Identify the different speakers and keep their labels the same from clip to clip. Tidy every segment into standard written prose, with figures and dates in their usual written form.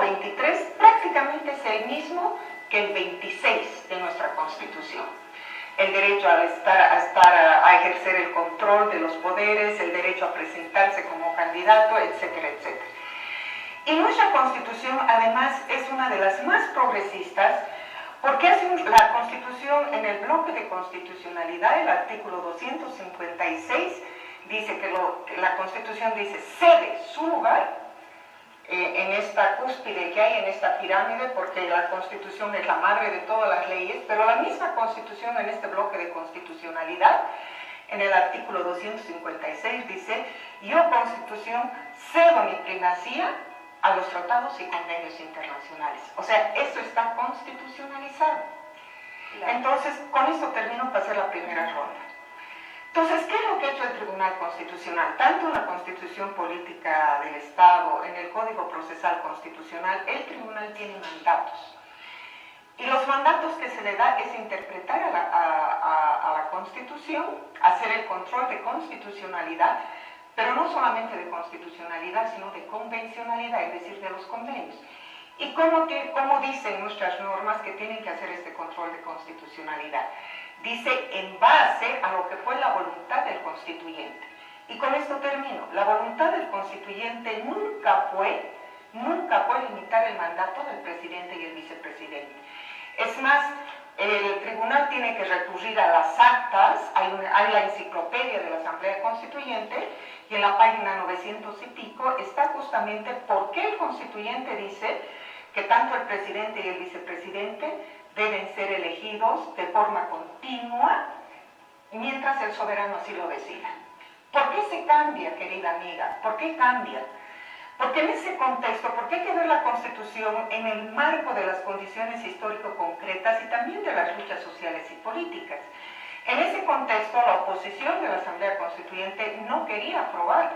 Speaker 1: 23 prácticamente es el mismo que el 26 de nuestra Constitución. El derecho a ejercer el control de los poderes, el derecho a presentarse como candidato, etcétera, etcétera. Y nuestra Constitución, además, es una de las más progresistas, porque la Constitución, en el bloque de constitucionalidad, el artículo 256, dice que la Constitución dice cede su lugar en esta cúspide que hay, en esta pirámide, porque la Constitución es la madre de todas las leyes, pero la misma Constitución en este bloque de constitucionalidad, en el artículo 256 dice: yo, Constitución, cedo mi primacía a los tratados y convenios internacionales. O sea, eso está constitucionalizado. Claro. Entonces, con esto termino para hacer la primera ronda. Entonces, ¿qué es lo que ha hecho el Tribunal Constitucional? Tanto en la Constitución Política del Estado, en el Código Procesal Constitucional, el Tribunal tiene mandatos. Y los mandatos que se le da es interpretar a la Constitución, hacer el control de constitucionalidad, pero no solamente de constitucionalidad, sino de convencionalidad, es decir, de los convenios. ¿Y cómo dicen nuestras normas que tienen que hacer este control de constitucionalidad? Dice en base a lo que fue la voluntad del constituyente. Y con esto termino. La voluntad del constituyente nunca fue limitar el mandato del presidente y el vicepresidente. Es más, el tribunal tiene que recurrir a las actas, hay la enciclopedia de la Asamblea Constituyente, y en la página 900 y pico está justamente por qué el constituyente dice que tanto el presidente y el vicepresidente deben ser elegidos de forma continua mientras el soberano así lo decida. ¿Por qué se cambia, querida amiga? ¿Por qué cambia? Porque en ese contexto, porque hay que ver la Constitución en el marco de las condiciones histórico-concretas y también de las luchas sociales y políticas. En ese contexto, la oposición de la Asamblea Constituyente no quería aprobar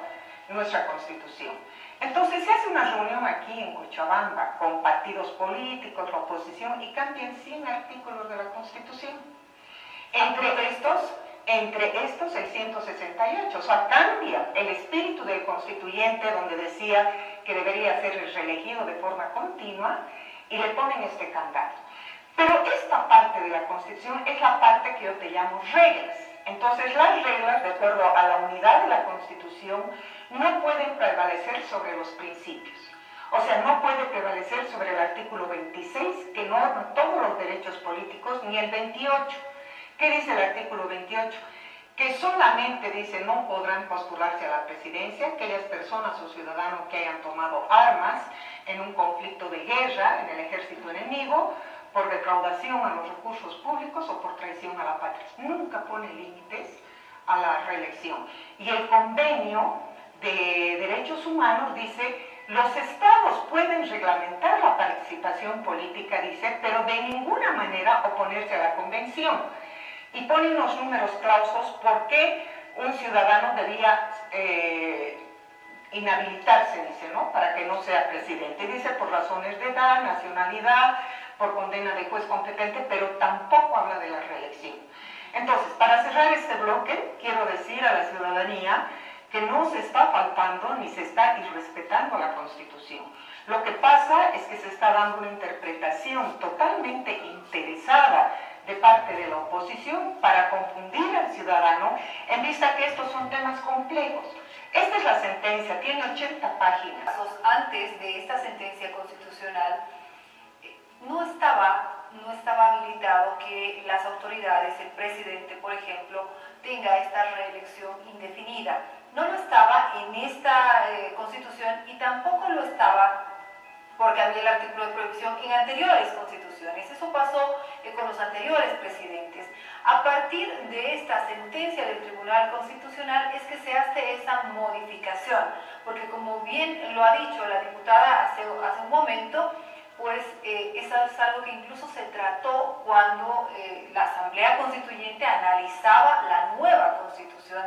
Speaker 1: nuestra Constitución. Entonces se hace una reunión aquí en Cochabamba con partidos políticos, la oposición, y cambian 100 artículos de la Constitución. Entre estos el 168, o sea, cambia el espíritu del constituyente donde decía que debería ser reelegido de forma continua y le ponen este candado. Pero esta parte de la Constitución es la parte que yo te llamo reglas. Entonces las reglas, de acuerdo a la unidad de la Constitución, no pueden prevalecer sobre los principios. O sea, no puede prevalecer sobre el artículo 26, que norma todos los derechos políticos, ni el 28. ¿Qué dice el artículo 28? Que solamente dice no podrán postularse a la presidencia aquellas personas o ciudadanos que hayan tomado armas en un conflicto de guerra en el ejército enemigo, por defraudación a los recursos públicos o por traición a la patria. Nunca pone límites a la reelección. Y el convenio de derechos humanos dice: los estados pueden reglamentar la participación política, dice, pero de ninguna manera oponerse a la convención. Y pone unos números clausos por qué un ciudadano debía inhabilitarse, dice, ¿no? Para que no sea presidente. Dice por razones de edad, nacionalidad, por condena de juez competente, pero tampoco habla de la reelección. Entonces, para cerrar este bloque, quiero decir a la ciudadanía que no se está faltando ni se está irrespetando la Constitución. Lo que pasa es que se está dando una interpretación totalmente interesada de parte de la oposición para confundir al ciudadano en vista que estos son temas complejos. Esta es la sentencia, tiene 80 páginas.
Speaker 2: Antes de esta sentencia constitucional, no estaba habilitado que las autoridades, el presidente, por ejemplo, tenga esta reelección indefinida. No lo estaba en esta Constitución y tampoco lo estaba porque había el artículo de prohibición en anteriores constituciones. Eso pasó con los anteriores presidentes. A partir de esta sentencia del Tribunal Constitucional es que se hace esa modificación, porque como bien lo ha dicho la diputada hace un momento, pues eso es algo que incluso se trató cuando la Asamblea Constituyente analizaba la nueva Constitución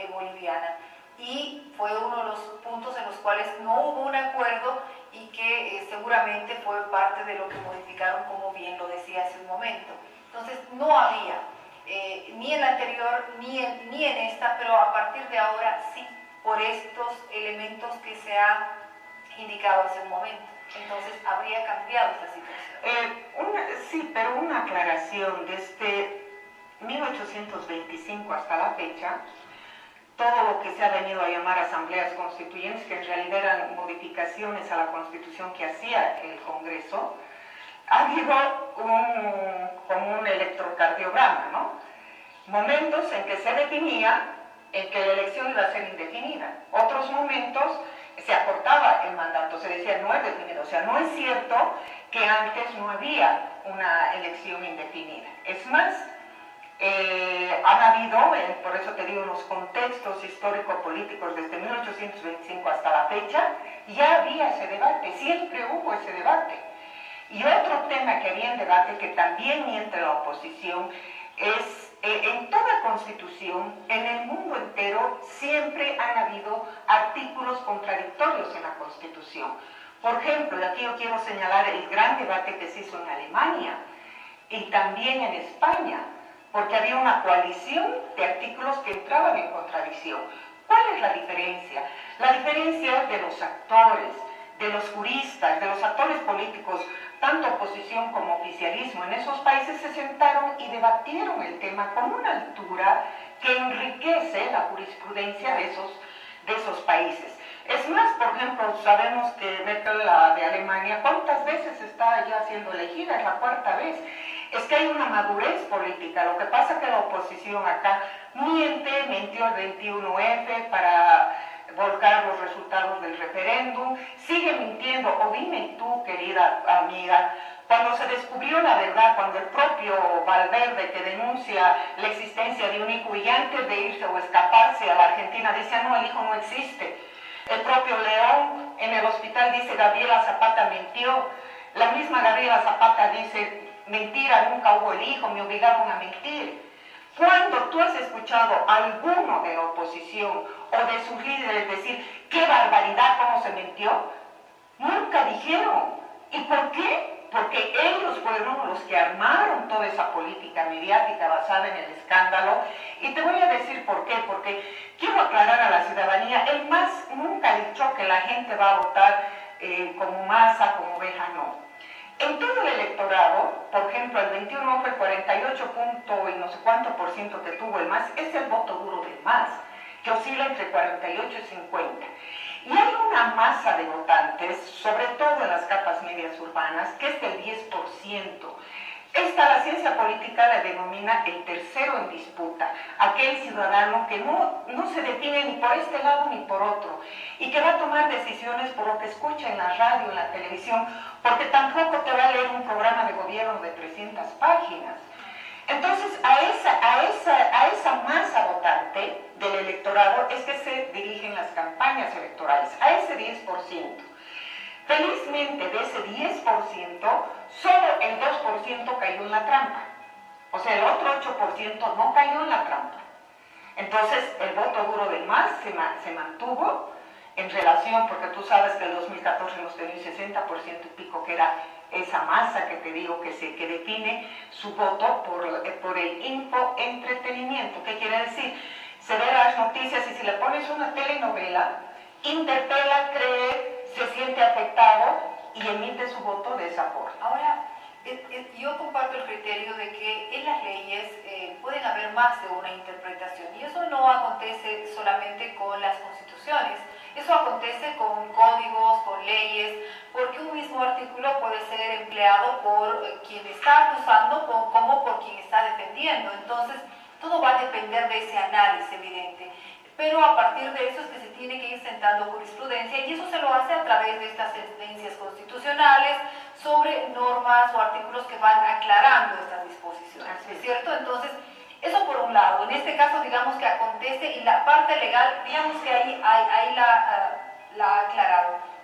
Speaker 2: boliviana. Y fue uno de los puntos en los cuales no hubo un acuerdo y que seguramente fue parte de lo que modificaron, como bien lo decía hace un momento. Entonces no había ni en la anterior ni en esta, pero a partir de ahora sí, por estos elementos que se han indicado hace un momento. Entonces habría cambiado esta situación?
Speaker 1: Sí, pero una aclaración. Desde 1825 hasta la fecha, todo lo que se ha venido a llamar asambleas constituyentes, que en realidad eran modificaciones a la Constitución que hacía el Congreso, ha habido como un electrocardiograma, ¿no? Momentos en que se definía en que la elección iba a ser indefinida. Otros momentos se acortaba el mandato, se decía no es definido. O sea, no es cierto que antes no había una elección indefinida. Es más, han habido, por eso te digo, los contextos histórico-políticos desde 1825 hasta la fecha, ya había ese debate, siempre hubo ese debate. Y otro tema que había en debate, que también miente la oposición, es en toda constitución, en el mundo entero, siempre han habido artículos contradictorios en la constitución. Por ejemplo, y aquí yo quiero señalar el gran debate que se hizo en Alemania y también en España, porque había una coalición de artículos que entraban en contradicción. ¿Cuál es la diferencia? La diferencia de los actores, de los juristas, de los actores políticos, tanto oposición como oficialismo, en esos países se sentaron y debatieron el tema con una altura que enriquece la jurisprudencia de esos países. Es más, por ejemplo, sabemos que Merkel, la de Alemania, ¿cuántas veces está ya siendo elegida? Es la cuarta vez. Es que hay una madurez política. Lo que pasa es que la oposición acá mintió el 21F para volcar los resultados del referéndum, sigue mintiendo. O dime tú, querida amiga, cuando se descubrió la verdad, cuando el propio Valverde, que denuncia la existencia de un hijo y antes de irse o escaparse a la Argentina decía no, el hijo no existe. El propio León en el hospital dice Gabriela Zapata mintió. La misma Gabriela Zapata dice mentira, nunca hubo el hijo, me obligaron a mentir. Cuando tú has escuchado a alguno de la oposición o de sus líderes decir qué barbaridad, cómo se mintió, nunca dijeron. ¿Y por qué? Porque ellos fueron los que armaron toda esa política mediática basada en el escándalo. Y te voy a decir por qué, porque quiero aclarar a la ciudadanía, el MAS nunca ha dicho que la gente va a votar como masa, como oveja, no. En todo el electorado, por ejemplo, el 21 fue el 48 punto y no sé cuánto por ciento que tuvo el MAS, es el voto duro del MAS, que oscila entre 48 y 50. Y hay una masa de votantes, sobre todo en las capas medias urbanas, que es del 10%. Esta, la ciencia política la denomina el tercero en disputa, aquel ciudadano que no se define ni por este lado ni por otro, y que va a tomar decisiones por lo que escucha en la radio, en la televisión, porque tampoco te va a leer un programa de gobierno de 300 páginas. Entonces, a esa masa votante del electorado es que se dirigen las campañas electorales, a ese 10%. Felizmente, de ese 10%, solo el 2% cayó en la trampa. O sea, el otro 8% no cayó en la trampa. Entonces, el voto duro del MAS se mantuvo en relación, porque tú sabes que en 2014 hemos tenido 60% y pico, que era esa masa que te digo que define su voto por el infoentretenimiento. ¿Qué quiere decir? Se ve las noticias y si le pones una telenovela, interpela, cree, se siente afectado y emite su voto de esa forma.
Speaker 2: Ahora, yo comparto el criterio de que en las leyes pueden haber más de una interpretación y eso no acontece solamente con las constituciones, eso acontece con códigos, con leyes, porque un mismo artículo puede ser empleado por quien está acusando como por quien está defendiendo. Entonces, todo va a depender de ese análisis evidente. Pero a partir de eso es que se tiene que ir sentando jurisprudencia y eso se lo hace a través de estas sentencias constitucionales sobre normas o artículos que van aclarando estas disposiciones, ¿es cierto? Entonces, eso por un lado. En este caso, digamos que acontece y la parte legal, digamos que ahí la ha aclarado.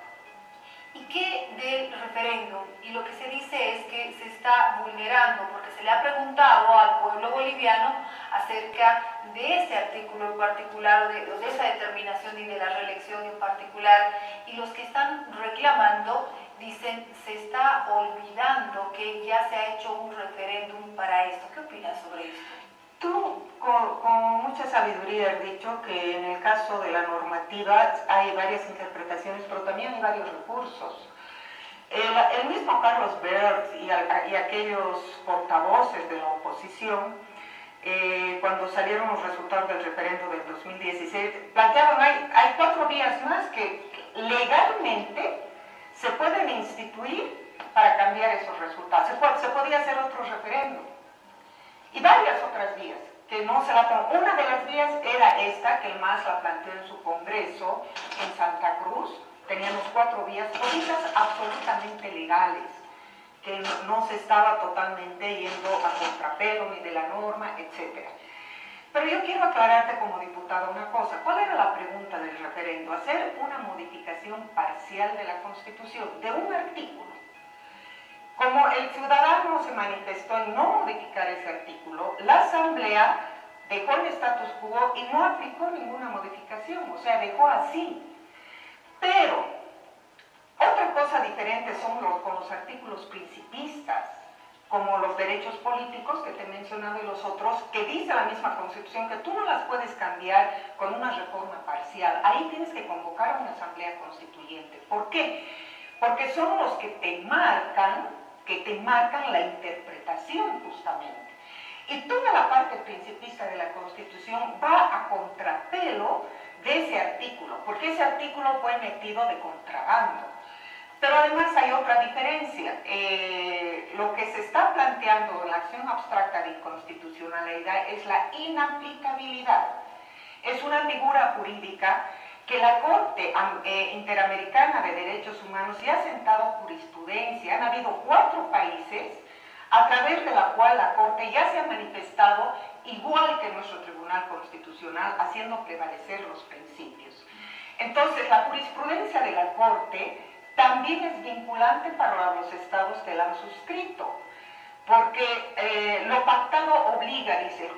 Speaker 2: ¿Y qué del referéndum? Y lo que se dice es que se está vulnerando, porque se le ha preguntado al pueblo boliviano acerca de ese artículo en particular, o de esa determinación y de la reelección en particular, y los que están reclamando dicen se está olvidando que ya se ha hecho un referéndum para esto. ¿Qué opinas sobre esto?
Speaker 1: Tú, con mucha sabiduría, has dicho que en el caso de la normativa hay varias interpretaciones, pero también hay varios recursos. el mismo Carlos Bert y aquellos portavoces de la oposición, cuando salieron los resultados del referendo del 2016, planteaban, hay 4 vías más que legalmente se pueden instituir para cambiar esos resultados. Se podía hacer otro referendo. Y varias otras vías, que no se la toman. Una de las vías era esta, que el MAS la planteó en su congreso en Santa Cruz. Teníamos 4 vías políticas absolutamente legales, que no se estaba totalmente yendo a contrapelo ni de la norma, etc. Pero yo quiero aclararte como diputada una cosa. ¿Cuál era la pregunta del referendo? Hacer una modificación parcial de la Constitución, de un artículo. Como el ciudadano se manifestó en no modificar ese artículo, la Asamblea dejó el status quo y no aplicó ninguna modificación, o sea, dejó así. Pero otra cosa diferente son con los artículos principistas, como los derechos políticos que te he mencionado y los otros, que dice la misma Constitución que tú no las puedes cambiar con una reforma parcial. Ahí tienes que convocar a una asamblea constituyente. ¿Por qué? Porque son los que te marcan la interpretación justamente. Y toda la parte principista de la Constitución va a contrapelo de ese artículo, porque ese artículo fue metido de contrabando. Pero además hay otra diferencia. Lo que se está planteando en la acción abstracta de inconstitucionalidad es la inaplicabilidad. Es una figura jurídica que la Corte Interamericana de Derechos Humanos ya ha sentado jurisprudencia. Han habido 4 países a través de la cual la Corte ya se ha manifestado, igual que nuestro Tribunal Constitucional, haciendo prevalecer los principios. Entonces, la jurisprudencia de la Corte también es vinculante para los estados que la han suscrito, porque lo pactado obliga, dice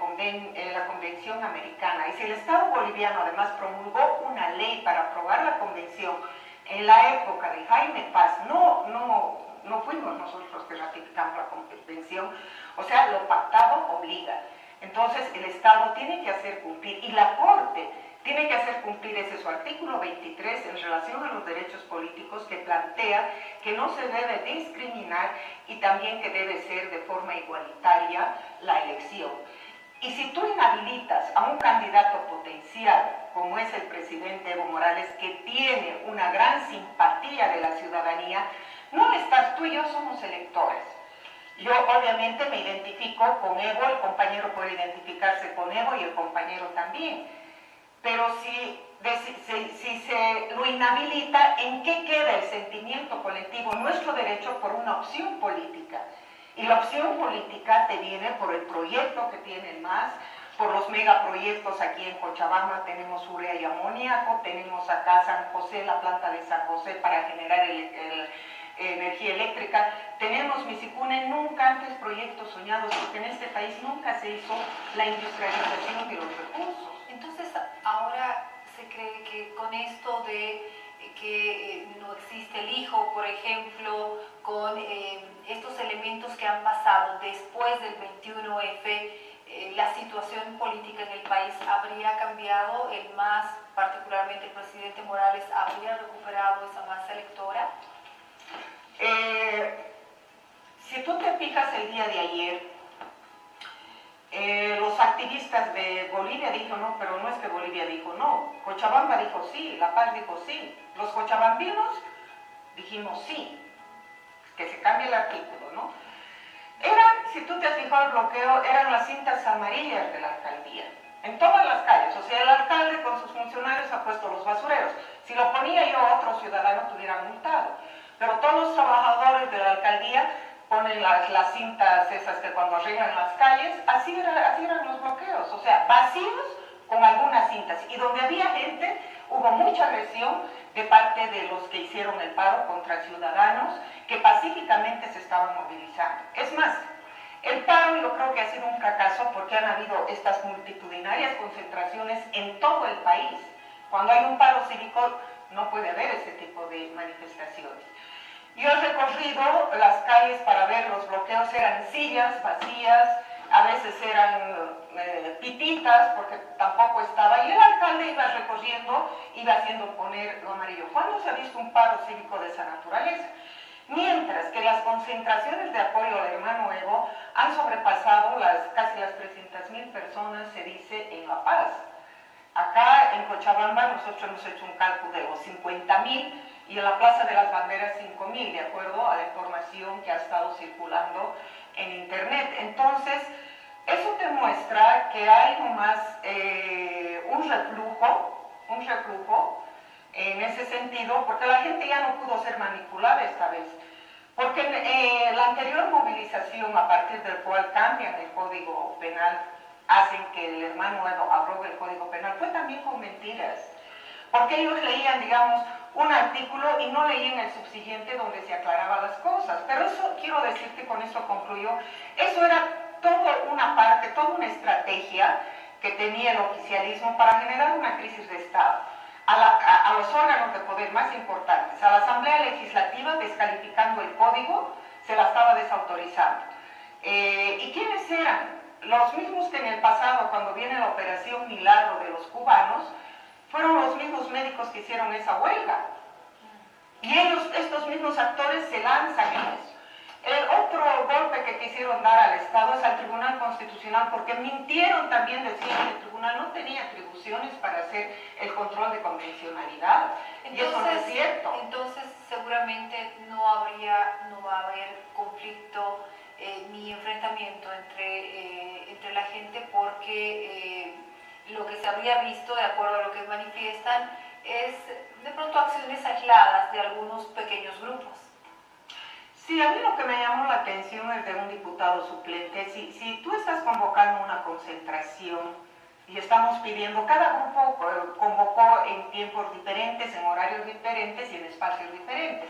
Speaker 1: la Convención Americana, y si el Estado boliviano además promulgó una ley para aprobar la Convención en la época de Jaime Paz, no fuimos nosotros los que ratificamos la Convención, o sea, lo pactado obliga. Entonces el Estado tiene que hacer cumplir, y la Corte tiene que hacer cumplir ese su artículo 23 en relación a los derechos políticos, que plantea que no se debe discriminar y también que debe ser de forma igualitaria la elección. Y si tú inhabilitas a un candidato potencial, como es el presidente Evo Morales, que tiene una gran simpatía de la ciudadanía, no estás, tú y yo somos electores. Yo obviamente me identifico con Evo, el compañero puede identificarse con Evo y el compañero también. Pero si se lo inhabilita, ¿en qué queda el sentimiento colectivo? Nuestro derecho por una opción política. Y la opción política te viene por el proyecto que tiene el MAS, por los megaproyectos aquí en Cochabamba. Tenemos urea y amoníaco, tenemos acá San José, la planta de San José para generar energía eléctrica. Tenemos Misicune, nunca antes proyectos soñados, porque en este país nunca se hizo la industrialización de los recursos.
Speaker 2: Entonces, ahora se cree que con esto de que no existe el hijo, por ejemplo, con estos elementos que han pasado después del 21F, la situación política en el país habría cambiado, el MAS, particularmente el presidente Morales, habría recuperado esa masa electoral.
Speaker 1: Si tú te fijas el día de ayer, los activistas de Bolivia dijeron no, pero no es que Bolivia dijo no, Cochabamba dijo sí, La Paz dijo sí, los cochabambinos dijimos sí, que se cambie el artículo, ¿no? Si tú te has fijado el bloqueo, eran las cintas amarillas de la alcaldía, en todas las calles, o sea, el alcalde con sus funcionarios ha puesto los basureros. Si lo ponía yo a otro ciudadano, te hubieran multado, pero todos los trabajadores de la alcaldía ponen las cintas esas que cuando arreglan las calles, así eran los bloqueos, o sea, vacíos con algunas cintas, y donde había gente hubo mucha agresión de parte de los que hicieron el paro contra ciudadanos que pacíficamente se estaban movilizando. Es más, el paro yo creo que ha sido un fracaso porque han habido estas multitudinarias concentraciones en todo el país. Cuando hay un paro cívico no puede haber ese tipo de manifestaciones. Yo he recorrido las calles para ver los bloqueos, eran sillas vacías, a veces eran pititas porque tampoco estaba, y el alcalde iba recorriendo, iba haciendo poner lo amarillo. ¿Cuándo se ha visto un paro cívico de esa naturaleza? Mientras concentraciones de apoyo al hermano Evo han sobrepasado casi las 300.000 personas, se dice, en La Paz. Acá en Cochabamba nosotros hemos hecho un cálculo de los 50.000 y en la Plaza de las Banderas 5.000, de acuerdo a la información que ha estado circulando en internet. Entonces, eso demuestra que hay nomás un reflujo en ese sentido, porque la gente ya no pudo ser manipulada esta vez. Porque la anterior movilización, a partir del cual cambian el Código Penal, hacen que el hermano Evo abrogue el Código Penal, fue también con mentiras. Porque ellos leían, digamos, un artículo y no leían el subsiguiente donde se aclaraban las cosas. Pero eso, quiero decirte, con eso concluyo, eso era toda una parte, toda una estrategia que tenía el oficialismo para generar una crisis de Estado. A los órganos de poder más importantes, a la Asamblea Legislativa, descalificando el código, se la estaba desautorizando. ¿Y quiénes eran? Los mismos que en el pasado, cuando viene la Operación Milagro de los cubanos, fueron los mismos médicos que hicieron esa huelga. Y ellos, estos mismos actores, se lanzan en eso. El otro golpe que quisieron dar al Estado es al Tribunal Constitucional, porque mintieron también, decían que el Tribunal no tenía atribuciones para hacer el control de convencionalidad.
Speaker 2: Entonces,
Speaker 1: y eso no es cierto.
Speaker 2: Entonces, seguramente no va a haber conflicto ni enfrentamiento entre la gente, porque lo que se habría visto, de acuerdo a lo que manifiestan, es de pronto acciones aisladas de algunos pequeños grupos.
Speaker 1: Sí, a mí lo que me llamó la atención es de un diputado suplente. Si tú estás convocando una concentración y estamos pidiendo, cada grupo convocó en tiempos diferentes, en horarios diferentes y en espacios diferentes.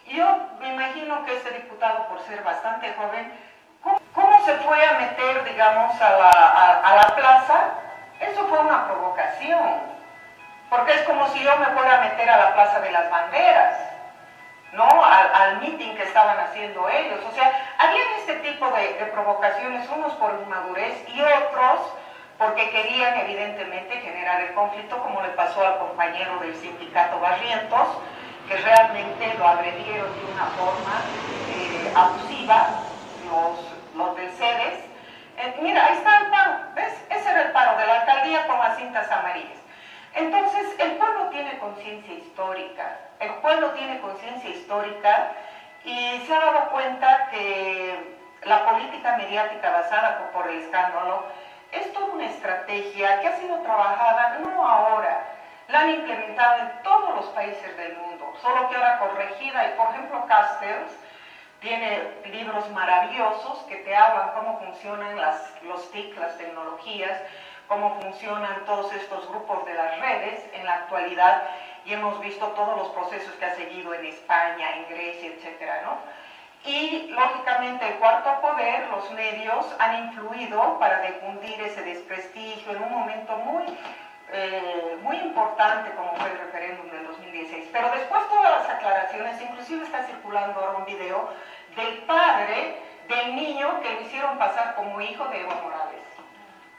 Speaker 1: Yo me imagino que este diputado, por ser bastante joven, ¿cómo se fue a meter, digamos, a la plaza? Eso fue una provocación, porque es como si yo me fuera a meter a la Plaza de las Banderas, ¿no? Al meeting que estaban haciendo ellos. O sea, había este tipo de provocaciones, unos por inmadurez y otros porque querían evidentemente generar el conflicto, como le pasó al compañero del sindicato Barrientos, que realmente lo agredieron de una forma abusiva, los del CEDES. Mira, ahí está el paro, ¿ves? Ese era el paro de la alcaldía con las cintas amarillas. Entonces, el pueblo tiene conciencia histórica, y se ha dado cuenta que la política mediática basada por el escándalo es toda una estrategia que ha sido trabajada no ahora, la han implementado en todos los países del mundo, solo que ahora corregida. Y por ejemplo, Castells tiene libros maravillosos que te hablan cómo funcionan los TIC, las tecnologías, cómo funcionan todos estos grupos de las redes en la actualidad, y hemos visto todos los procesos que ha seguido en España, en Grecia, etcétera, ¿no? Y lógicamente el cuarto poder, los medios, han influido para difundir ese desprestigio en un momento muy importante como fue el referéndum del 2016. Pero después todas las aclaraciones, inclusive está circulando ahora un video del padre del niño que lo hicieron pasar como hijo de Evo Morales.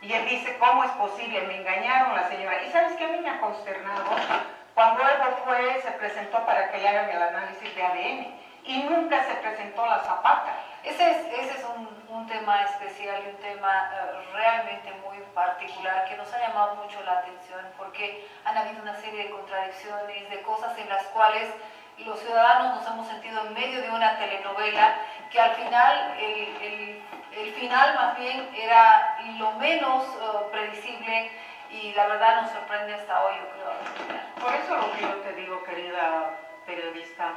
Speaker 1: Y él dice, ¿cómo es posible? Me engañaron la señora. Y ¿sabes qué a mí me ha consternado? Cuando Evo se presentó para que le hagan el análisis de ADN y nunca se presentó la Zapata.
Speaker 2: Ese es un tema especial y un tema realmente muy particular que nos ha llamado mucho la atención, porque han habido una serie de contradicciones, de cosas en las cuales los ciudadanos nos hemos sentido en medio de una telenovela que al final, el final más bien era lo menos predecible, y la verdad nos sorprende hasta hoy, yo creo.
Speaker 1: Por eso lo que yo te digo, querida periodista,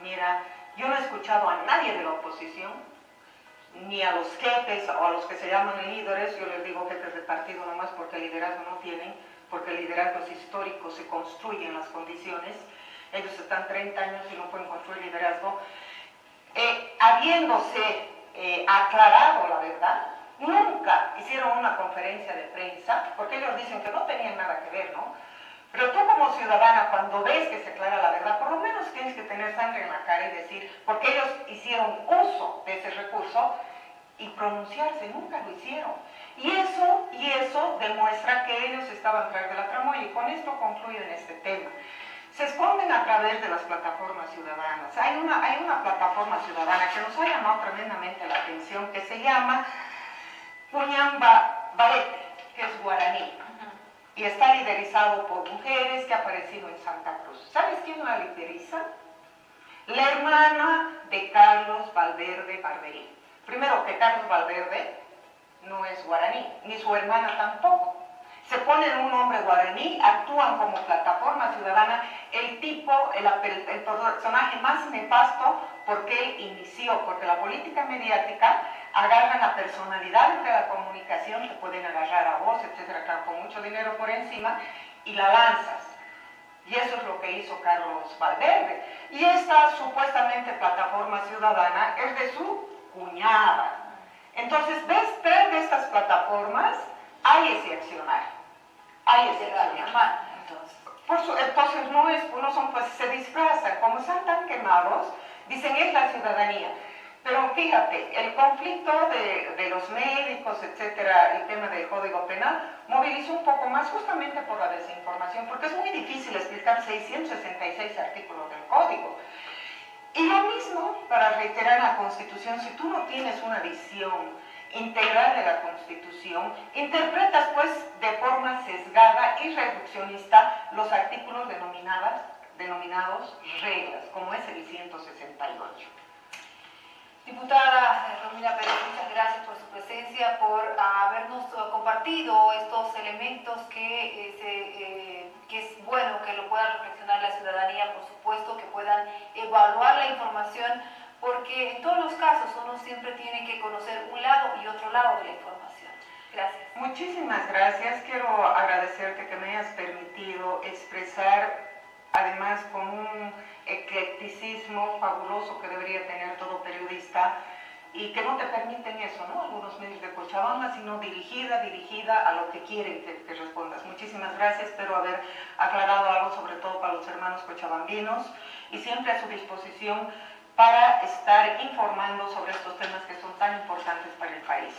Speaker 1: mira, yo no he escuchado a nadie de la oposición, ni a los jefes o a los que se llaman líderes. Yo les digo jefes de partido nomás porque liderazgo no tienen, porque el liderazgo es histórico, se construye en las condiciones. Ellos están 30 años y no pueden construir liderazgo. Habiéndose aclarado la verdad, nunca hicieron una conferencia de prensa, porque ellos dicen que no tenían nada que ver, ¿no? Pero tú como ciudadana, cuando ves que se aclara la verdad, por lo menos tienes que tener sangre en la cara y decir, porque ellos hicieron uso de ese recurso, y pronunciarse, nunca lo hicieron. Y eso demuestra que ellos estaban tras de la tramoya, y con esto concluyo en este tema. se esconden a través de las plataformas ciudadanas. Hay una plataforma ciudadana que nos ha llamado tremendamente la atención, que se llama Puñamba Barete, que es guaraní, y está liderizado por mujeres, que ha aparecido en Santa Cruz. ¿Sabes quién la lideriza? La hermana de Carlos Valverde Barberí. Primero, que Carlos Valverde no es guaraní, ni su hermana tampoco. Se ponen un nombre guaraní, actúan como plataforma ciudadana. El personaje más nefasto, porque él inició, porque la política mediática agarran la personalidad de la comunicación, te pueden agarrar a vos, etcétera, claro, con mucho dinero por encima, y la lanzas. Y eso es lo que hizo Carlos Valverde. Y esta supuestamente plataforma ciudadana es de su cuñada. Entonces, detrás de estas plataformas hay ese accionar. Hay ese accionar. Entonces no son, pues se disfrazan, como están tan quemados, dicen es la ciudadanía. Pero fíjate, el conflicto de los médicos, etcétera, el tema del Código Penal, movilizó un poco más justamente por la desinformación, porque es muy difícil explicar 666 artículos del Código. Y lo mismo, para reiterar la Constitución, si tú no tienes una visión integral de la Constitución, interpretas pues de forma sesgada y reduccionista los artículos denominados reglas, como es el 168.
Speaker 2: Diputada Romina Pérez, muchas gracias por su presencia, por habernos compartido estos elementos que es bueno que lo pueda reflexionar la ciudadanía, por supuesto, que puedan evaluar la información, porque en todos los casos uno siempre tiene que conocer un lado y otro lado de la información. Gracias.
Speaker 1: Muchísimas gracias. Quiero agradecerte que me hayas permitido expresar, además con un eclecticismo fabuloso que debería tener todo periodista, y que no te permiten eso, ¿no? Algunos medios de Cochabamba, sino dirigida a lo que quieren que respondas. Muchísimas gracias, espero haber aclarado algo, sobre todo para los hermanos cochabambinos, y siempre a su disposición para estar informando sobre estos temas que son tan importantes para el país.